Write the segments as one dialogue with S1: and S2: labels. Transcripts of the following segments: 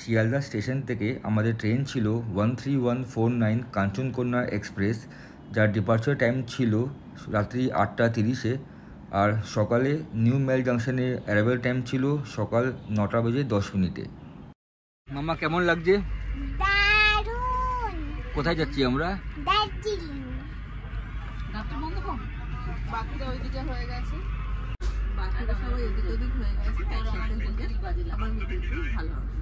S1: Sealdah station থেকে আমাদের train ছিল 13149 কাঞ্চনকন্যা এক্সপ্রেস, যার ডিপার্চার টাইম ছিল রাত্রি 8:30-এ, আর সকালে নিউ মেল জাংশনে অ্যারাইভাল টাইম ছিল সকাল 9:10। মামা কেমন লাগছে?
S2: দারুণ।
S1: কোথায় যাচ্ছি আমরা?
S2: দার্জিলিং।
S3: ডাক্তার বন্ধ কর, বাকিটা ওইদিকে হয়ে গেছে, বাকিটা সবাই এদিক ওদিক হয়ে গেছে, তার আমার মিটিং ভালো হবে।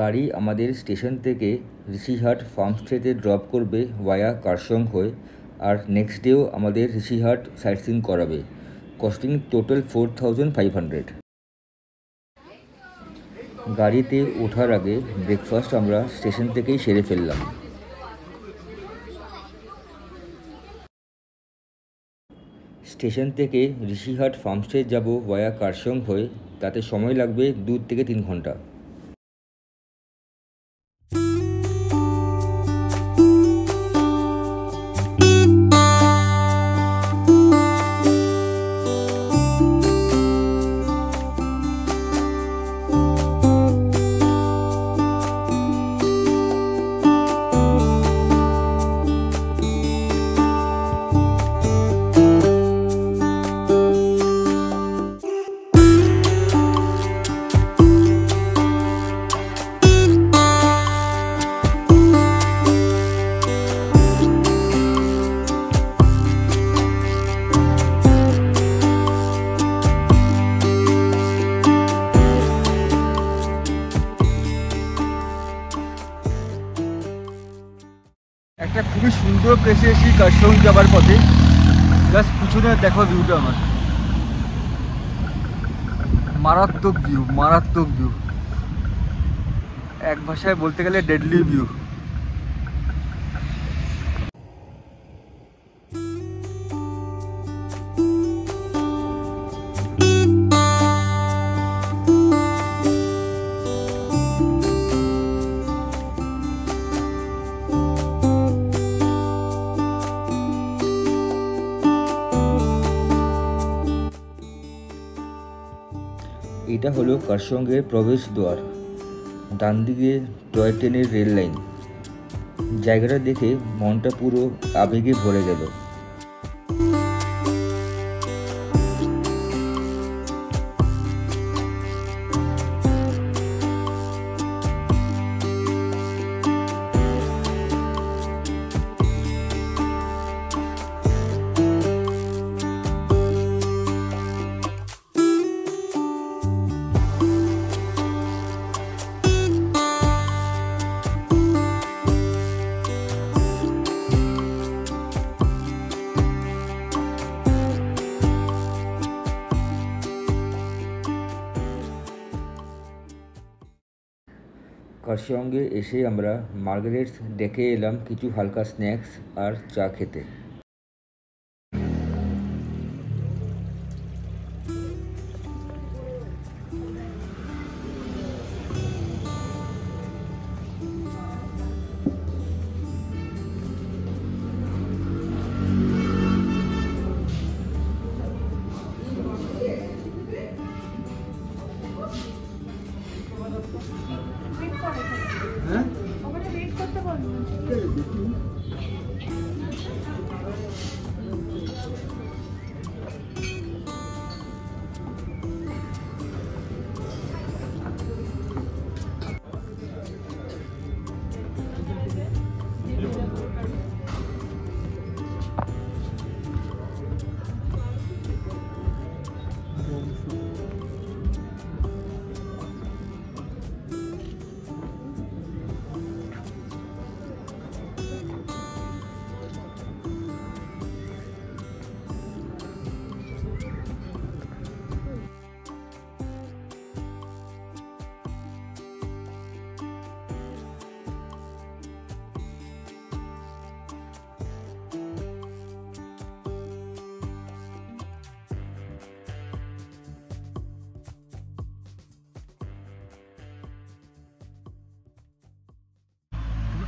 S1: গাড়ি আমাদের স্টেশন থেকে ঋষিহাট ফার্মস্টেতে ড্রপ করবে ভায়া কার্শং হয়ে, আর নেক্সট ডেও আমাদের ঋষিহাট সাইট সিইং করাবে, কস্টিং টোটাল 4500। গাড়িতে ওঠার আগে ব্রেকফাস্ট আমরা স্টেশন থেকেই সেরে ফেললাম। স্টেশন থেকে ঋষিহাট ফার্মস্টে যাব ভায়া কার্শং হয়ে, তাতে সময় লাগবে 2 থেকে 3 ঘন্টা। একটা খুবই সুন্দর প্লেসে এসেছি কার্শং যাবার পথে। জাস্ট পিছনে দেখো ভিউটা, আমার মারাত্মক ভিউ, মারাত্মক ভিউ, এক ভাষায় বলতে গেলে ডেডলি ভিউ। এটা হলো কার্শংয়ের প্রবেশ দ্বার, ডান দিকে টয় ট্রেনের রেল লাইন। জায়গাটা দেখে মনটা পুরো আবেগে ভরে গেল। কার্শংয়ে এসে আমরা মার্গারেটস ডেকে এলাম কিছু হালকা স্ন্যাক্স আর চা খেতে।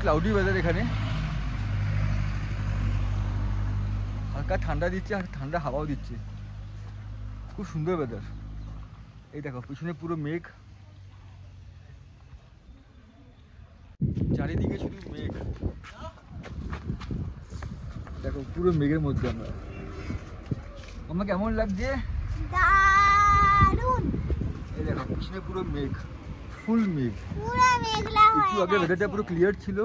S1: ক্লাউডি ওয়েদার এখানে, হালকা ঠান্ডা দিচ্ছে আর ঠান্ডা হাওয়াও দিচ্ছে, খুব সুন্দর ওয়েদার। এই দেখো পিছনে পুরো মেঘ, চারিদিকে শুধু মেঘ, দেখো পুরো মেঘের মধ্যে আমরা। আমার কেমন লাগছে?
S2: দারুণ।
S1: এই দেখো পিছনে পুরো মেঘ, ফুল মেঘ।
S2: পুরো মেঘলা
S1: একটু
S2: হয়ে
S1: আগে
S2: গেছে।
S1: ওয়েদারটা পুরো ক্লিয়ার ছিল,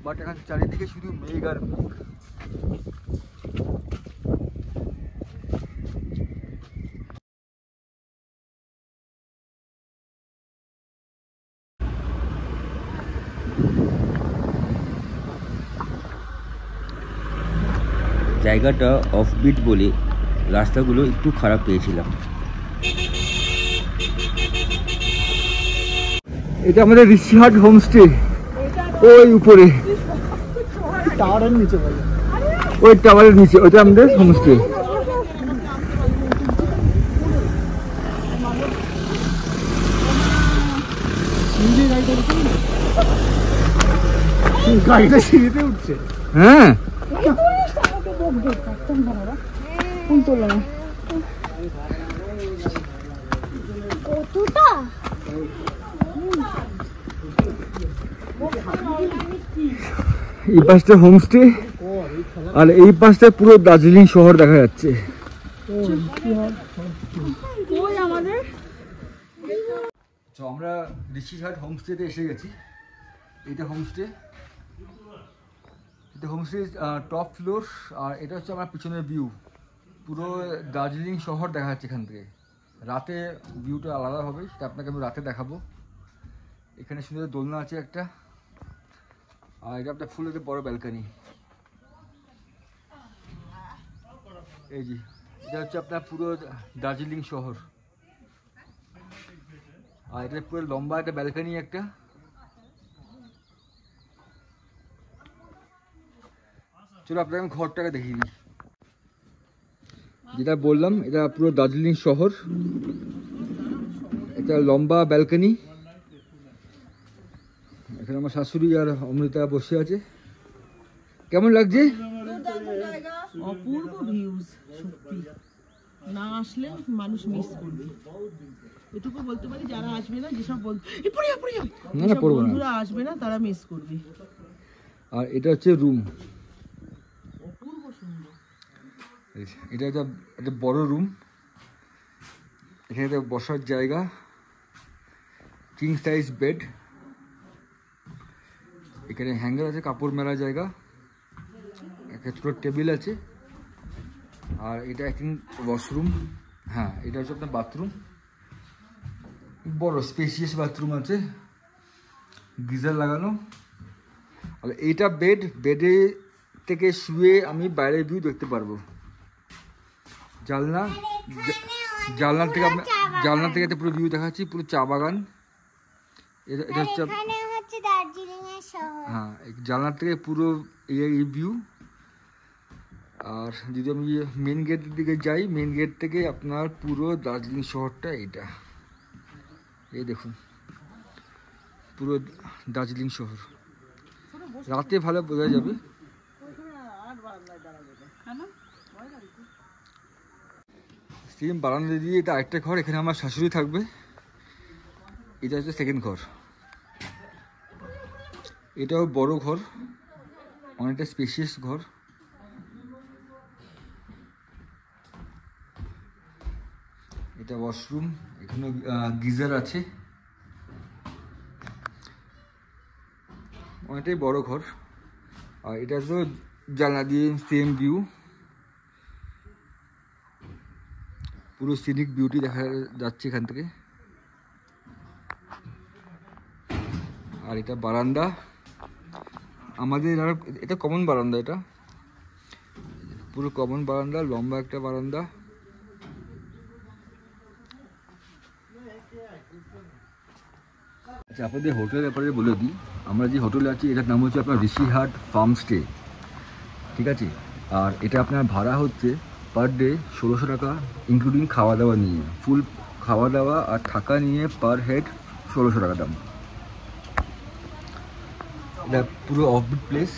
S1: বাট এখন চারিদিকে শুধু মেঘ আর মেঘ। জায়গাটা অফবিট বলে রাস্তাগুলো একটু খারাপ পেয়েছিলাম। এটা আমাদের ঋষিহাট হোমস্টে, ওই উপরে
S4: টাওয়ারের নিচে বলে।
S1: ওই টাওয়ারের নিচে, ওইটা আমাদের হোমস্টে।
S4: গাড়িটা সিঁড়িতে উঠছে।
S1: হ্যাঁ
S2: কতটা
S1: এই পাশটা হোমস্টে আর এই পাশটা পুরো দার্জিলিং শহর দেখা যাচ্ছে। তো আমরা ঋষিহাট হোমস্টেতে এসে গেছি। এটা হোমস্টে, এটা হোমস্টে টপ ফ্লোর, আর এটা হচ্ছে আমার পিছনের ভিউ, পুরো দার্জিলিং শহর দেখা যাচ্ছে এখান থেকে। রাতে ভিউটা আলাদা হবে, সেটা আপনাকে আমি রাতে দেখাবো। এখানে সুন্দর দোলনা আছে একটা, আর এটা আপনার ফুল একটা বড় ব্যালকনি। এই যে এটা হচ্ছে আপনার পুরো দার্জিলিং শহর, আর এটা পুরো লম্বা একটা ব্যালকনি একটা। চলো আপনাকে আমি ঘরটাকে দেখিয়ে দিই। যেটা বললাম এটা পুরো দার্জিলিং শহর, এটা লম্বা ব্যালকনি। এখানে আমার শাশুড়ি আর অমৃতা বসে আছে। কেমন লাগছে?
S3: অপূর্ব ভিউজ, সত্যি না আসলে মানুষ মিস করবে। এটুকু বলতে পারি, যারা আসবে না, যেসব বন্ধুরা আসবে না তারা মিস করবে।
S1: আর এটা হচ্ছে রুম,
S3: অপূর্ব সুন্দর।
S1: এটা একটা বড় রুম, এখানে একটা বসার জায়গা, কিং সাইজ বেড, এখানে হ্যাঙ্গার আছে, কাপড় মেলার জায়গা, একটা ছোটো টেবিল আছে, আর এটা আই থিঙ্ক ওয়াশরুম। হ্যাঁ, এটা হচ্ছে আপনার বাথরুম, বড় স্পেসিয়াস বাথরুম আছে, গিজার লাগানো। আর এইটা বেড, বেডে থেকে শুয়ে আমি বাইরের ভিউ দেখতে পারবো। জানলা থেকে আপনার জানলা থেকে একটা পুরো ভিউ দেখাচ্ছি, পুরো চা বাগান। এটা হচ্ছে
S2: দার্জিলিং এর শহর।
S1: হ্যাঁ, জানলার থেকে পুরো এই ভিউ। আর যদি আমি মেন গেটের দিকে যাই, মেন গেট থেকে আপনার পুরো দার্জিলিং শহরটা এইটা, এই দেখুন পুরো দার্জিলিং শহর। রাতে ভালো বোঝা যাবে। সেম বারান্দা দিয়ে এটা আরেকটা ঘর, এখানে আমার শাশুড়ি থাকবে। এটা হচ্ছে সেকেন্ড ঘর, এটাও বড় ঘর, অনেকটা স্পেশিয়াস ঘর। এটা ওয়াশরুম, এখানে গিজার আছে, অনেকটাই বড় ঘর। আর এটা তো জানলা দিয়ে সেম ভিউ, পুরো সিনিক বিউটি দেখা যাচ্ছে এখান থেকে। আর এটা বারান্দা আমাদের, এটা কমন বারান্দা, এটা পুরো কমন বারান্দা, লম্বা একটা বারান্দা। আচ্ছা, আপনাদের হোটেলের ব্যাপারে বলে দিই। আমরা যে হোটেলে আছি এটার নাম হচ্ছে আপনার ঋষিহাট ফার্ম স্টে, ঠিক আছে। আর এটা আপনার ভাড়া হচ্ছে পার ডে 1600 টাকা, ইনক্লুডিং খাওয়া দাওয়া নিয়ে, ফুল খাওয়া দাওয়া আর থাকা নিয়ে পার হেড 1600 টাকা দাম। এটা পুরো অফবিট প্লেস,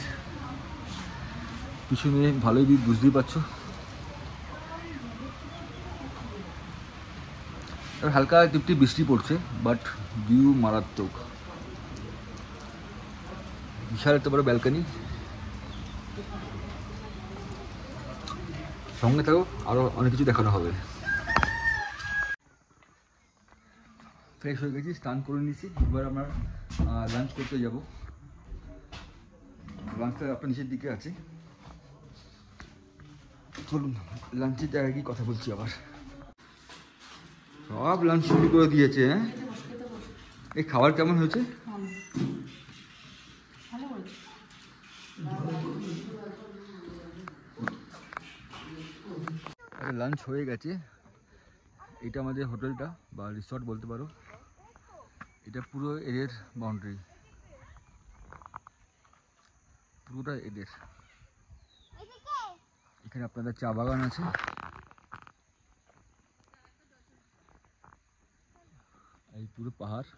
S1: পিছনে ভালোই বুঝতেই পারছো। হালকা টিপটি বৃষ্টি পড়ছে, বাট ভিউ মারাত্মক। বিশাল একটা বড় ব্যালকনি, সঙ্গে থাকো, আরো অনেক কিছু দেখানো হবে। ফ্রেশ হয়ে গেছি, স্নান করে নিয়েছি, এবার আমরা লাঞ্চ করতে যাব। লাঞ্চটা আপনার নিচের দিকে আছে, চলুন লাঞ্চের জায়গায় গিয়ে কথা বলছি। আবার সব লাঞ্চ শুরু করে দিয়েছে। হ্যাঁ, এই খাবার কেমন হয়েছে? লাঞ্চ হয়ে গেছে। এটা আমাদের হোটেলটা বা রিসর্ট বলতে পারো। এটা পুরো এদের বাউন্ডারি, পুরোটা এদের। এখানে আপনাদের চা বাগান আছে, এই পুরো পাহাড়।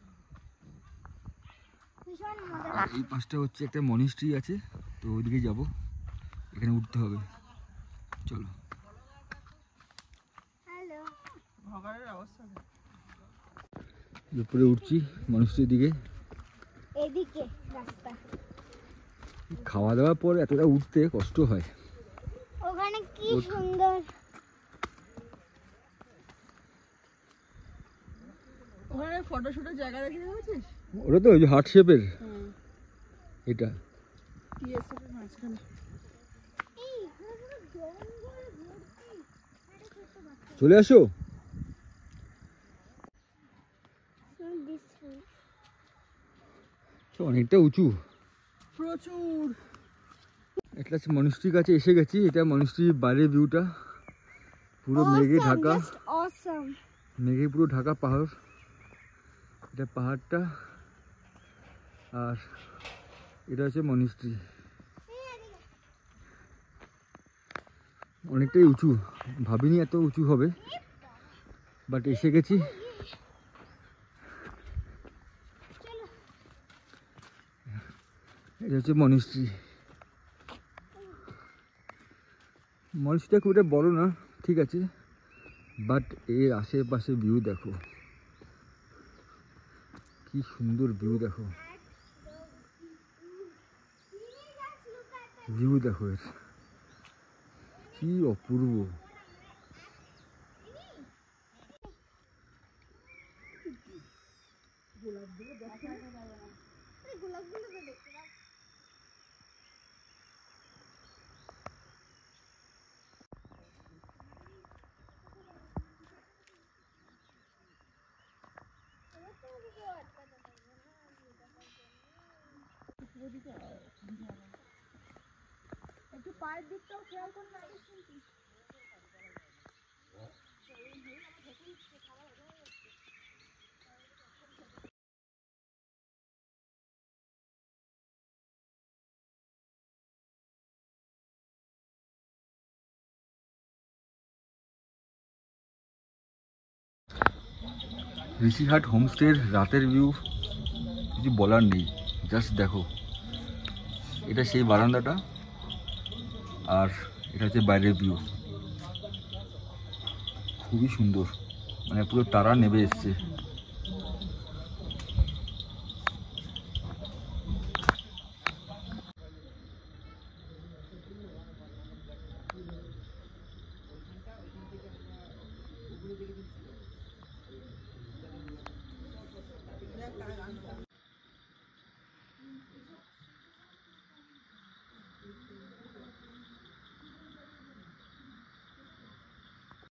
S1: আর এই পাশটা হচ্ছে একটা মনিস্ট্রি আছে, তো ওইদিকে যাব, এখানে উঠতে হবে। চলো। উপরে উঠছি মনিস্ট্রির দিকে।
S2: এদিকে রাস্তা।
S1: খাওয়া দাওয়ার পর এতটা উঠতে কষ্ট হয়।
S2: ওখানে কি সুন্দর।
S3: ওখানে ফটোশুটের জায়গা দেখে গেছিস?
S1: ওটা তো ওই যে হার্ট শেপের, এটা
S3: কি এসেছে মাঝখানে?
S2: এই পুরো জঙ্গল ভর্তি।
S1: চলে আসো। অনেকটা উঁচু,
S3: প্রচুর।
S1: এটা হচ্ছে মনিস্ট্রির কাছে এসে গেছি। এটা মনিস্ট্রির বাইরের ভিউটা, পুরো মেঘে ঢাকা,
S2: অসম।
S1: মেঘে পুরো ঢাকা পাহাড়। এটা পাহাড়টা, আর এটা হচ্ছে মনিস্ট্রি। অনেকটাই উঁচু, ভাবিনি এত উঁচু হবে, বাট এসে গেছি। এটা হচ্ছে মনিস্ট্রি। মনিস্ট্রিটা খুব একটা বড় না, ঠিক আছে, বাট এর আশেপাশে ভিউ দেখো, কি সুন্দর ভিউ দেখো, ভিউ দেখো এর কি অপূর্ব।
S2: একটু পায়ের দিকটাও খেয়াল করে রাখিস কিন্তু।
S1: ঋষিহাট হোমস্টের রাতের ভিউ কিছু বলার নেই, জাস্ট দেখো। এটা সেই বারান্দাটা, আর এটা হচ্ছে বাইরের ভিউ, খুবই সুন্দর, মানে পুরো তারা নেমে এসছে।